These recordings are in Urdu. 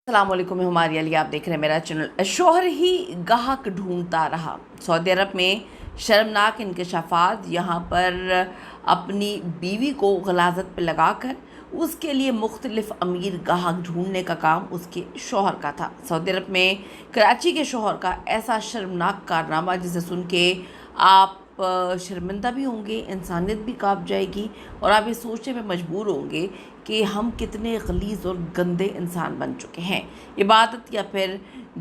السلام علیکم، میں ہماری علی، آپ دیکھ رہے ہیں میرا چینل۔ شوہر ہی گاہک ڈھونڈتا رہا۔ سعودی عرب میں شرمناک انکشافات۔ یہاں پر اپنی بیوی کو غلاظت پہ لگا کر اس کے لیے مختلف امیر گاہک ڈھونڈنے کا کام اس کے شوہر کا تھا۔ سعودی عرب میں کراچی کے شوہر کا ایسا شرمناک کارنامہ جسے سن کے آپ شرمندہ بھی ہوں گے، انسانیت بھی کانپ جائے گی، اور آپ یہ سوچنے میں مجبور ہوں گے کہ ہم کتنے غلیظ اور گندے انسان بن چکے ہیں۔ عبادت یا پھر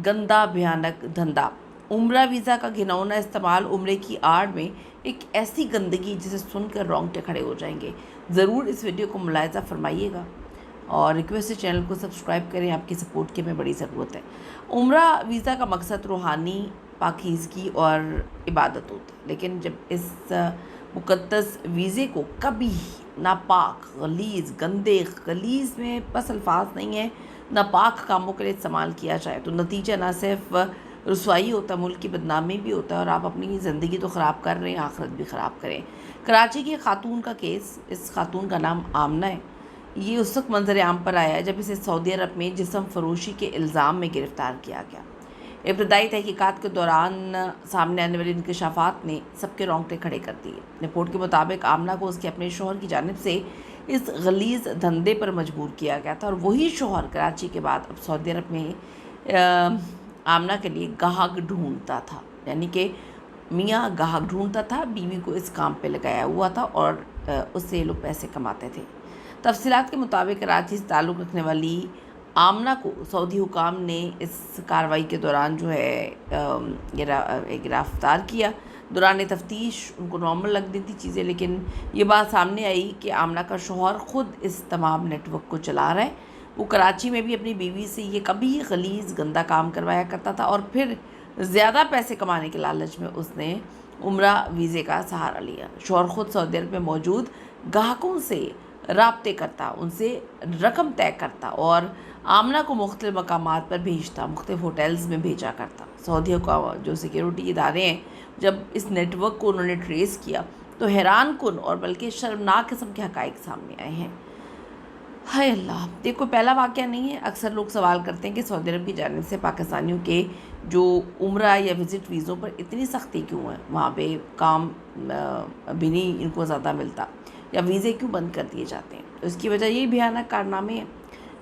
گندا بھیانک دھندا۔ عمرہ ویزا کا گھناؤنا استعمال عمرے کی آڑ میں ایک ایسی گندگی جسے سن کر رونگٹے کھڑے ہو جائیں گے۔ ضرور اس ویڈیو کو ملاحظہ فرمائیے گا اور ریکویسٹ ہے چینل کو سبسکرائب کریں، آپ کی سپورٹ کی ہمیں بڑی ضرورت ہے۔ عمرہ ویزا کا مقصد روحانی پاکیزگی اور عبادت ہوتا ہے، لیکن جب اس مقدس ویزے کو کبھی ناپاک، غلیظ، گندے، غلیظ میں بس الفاظ نہیں ہیں، ناپاک کاموں کے لیے استعمال کیا جائے تو نتیجہ نہ صرف رسوائی ہوتا ہے، ملک کی بدنامی بھی ہوتا ہے، اور آپ اپنی زندگی تو خراب کر رہے ہیں، آخرت بھی خراب کریں۔ کراچی کی خاتون کا کیس، اس خاتون کا نام آمنہ ہے۔ یہ اس وقت منظر عام پر آیا ہے جب اسے سعودی عرب میں جسم فروشی کے الزام میں گرفتار کیا گیا۔ ابتدائی تحقیقات کے دوران سامنے آنے والے انکشافات نے سب کے رونگٹے کھڑے کر دیے۔ رپورٹ کے مطابق آمنہ کو اس کے اپنے شوہر کی جانب سے اس غلیظ دھندے پر مجبور کیا گیا تھا، اور وہی شوہر کراچی کے بعد اب سعودی عرب میں آمنہ کے لیے گاہک ڈھونڈتا تھا، یعنی کہ میاں گاہک ڈھونڈتا تھا، بیوی کو اس کام پہ لگایا ہوا تھا اور اس سے یہ لوگ پیسے کماتے تھے۔ تفصیلات کے مطابق کراچی سے تعلق رکھنے والی آمنہ کو سعودی حکام نے اس کارروائی کے دوران جو ہے گرفتار کیا۔ دوران تفتیش ان کو نارمل لگ رہی تھی چیزیں، لیکن یہ بات سامنے آئی کہ آمنہ کا شوہر خود اس تمام نیٹ ورک کو چلا رہا ہے۔ وہ کراچی میں بھی اپنی بیوی سے یہ کبھی غلیظ گندا کام کروایا کرتا تھا، اور پھر زیادہ پیسے کمانے کے لالچ میں اس نے عمرہ ویزے کا سہارا لیا۔ شوہر خود سعودی عرب میں موجود گاہکوں سے رابطے کرتا، ان سے رقم طے کرتا اور آمنہ کو مختلف مقامات پر بھیجتا، مختلف ہوٹلز میں بھیجا کرتا۔ سعودی جو سیکیورٹی ادارے ہیں، جب اس نیٹ ورک کو انہوں نے ٹریس کیا تو حیران کن اور بلکہ شرمناک قسم کے حقائق سامنے آئے ہیں۔ ہائے اللہ! یہ کوئی پہلا واقعہ نہیں ہے۔ اکثر لوگ سوال کرتے ہیں کہ سعودی عرب کی جانب سے پاکستانیوں کے جو عمرہ یا وزٹ ویزوں پر اتنی سختی کیوں ہے، وہاں پہ کام بھی نہیں ان کو زیادہ ملتا، یا ویزے کیوں بند کر دیے جاتے ہیں؟ تو اس کی وجہ یہ بھیانک کارنامے ہیں۔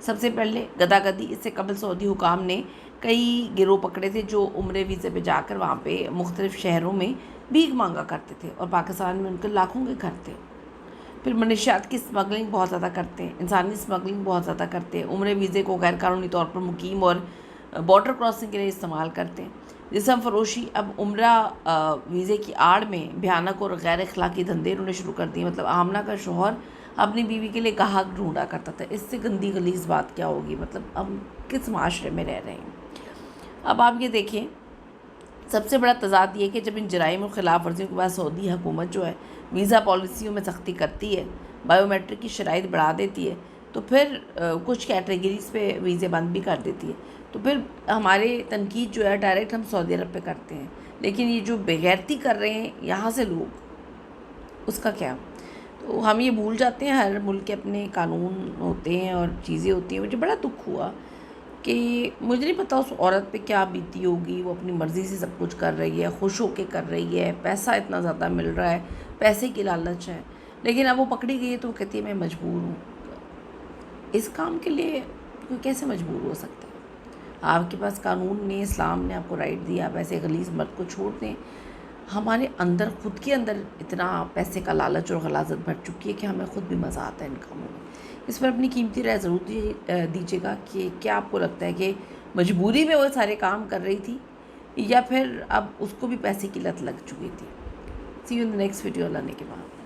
سب سے پہلے گداگدی۔ اس سے قبل سعودی حکام نے کئی گروہ پکڑے تھے جو عمرے ویزے پہ جا کر وہاں پہ مختلف شہروں میں بھیک مانگا کرتے تھے، اور پاکستان میں ان کے لاکھوں کے گھر تھے۔ پھر منشیات کی اسمگلنگ بہت زیادہ کرتے ہیں، انسانی اسمگلنگ بہت زیادہ کرتے ہیں، عمرے ویزے کو غیر قانونی طور پر مقیم اور بارڈر کراسنگ کے لیے استعمال کرتے ہیں۔ جسم فروشی۔ اب عمرہ ویزے کی آڑ میں بھیانک اور غیر اخلاقی دھندے انہوں نے شروع کر دیے۔ مطلب آمنہ کا شوہر اپنی بیوی کے لیے گاہک ڈھونڈا کرتا تھا۔ اس سے گندی غلیظ بات کیا ہوگی؟ مطلب ہم کس معاشرے میں رہ رہے ہیں؟ اب آپ یہ دیکھیں، سب سے بڑا تضاد یہ کہ جب ان جرائم اور خلاف ورزیوں کے بعد سعودی حکومت جو ہے ویزا پالیسیوں میں سختی کرتی ہے، بائیو میٹرک کی شرائط بڑھا دیتی ہے، تو پھر کچھ کیٹیگریز پہ ویزے بند بھی کر دیتی ہے، تو پھر ہمارے تنقید جو ہے ڈائریکٹ ہم سعودی عرب پہ کرتے ہیں، لیکن یہ جو بغیرتی کر رہے ہیں یہاں سے لوگ، اس کا کیا؟ تو ہم یہ بھول جاتے ہیں ہر ملک کے اپنے قانون ہوتے ہیں اور چیزیں ہوتی ہیں۔ مجھے بڑا دکھ ہوا کہ مجھے نہیں پتا اس عورت پہ کیا بیتی ہوگی، وہ اپنی مرضی سے سب کچھ کر رہی ہے، خوش ہو کے کر رہی ہے، پیسہ اتنا زیادہ مل رہا ہے، پیسے کی لالچ ہے، لیکن اب وہ پکڑی گئی ہے تو وہ کہتی ہے میں مجبور ہوں۔ اس کام کے لیے کوئی کیسے مجبور ہو سکتا ہے؟ آپ کے پاس قانون نے، اسلام نے آپ کو رائٹ دیا، آپ ایسے غلیظ مرد کو چھوڑ دیں۔ ہمارے اندر، خود کے اندر اتنا پیسے کا لالچ اور غلاظت بڑھ چکی ہے کہ ہمیں خود بھی مزہ آتا ہے ان کاموں میں۔ اس پر اپنی قیمتی رائے ضرور دیجیے گا کہ کیا آپ کو لگتا ہے کہ مجبوری میں وہ سارے کام کر رہی تھی، یا پھر اب اس کو بھی پیسے کی لت لگ چکی تھی۔ See you in the next video. اللہ نے کے بعد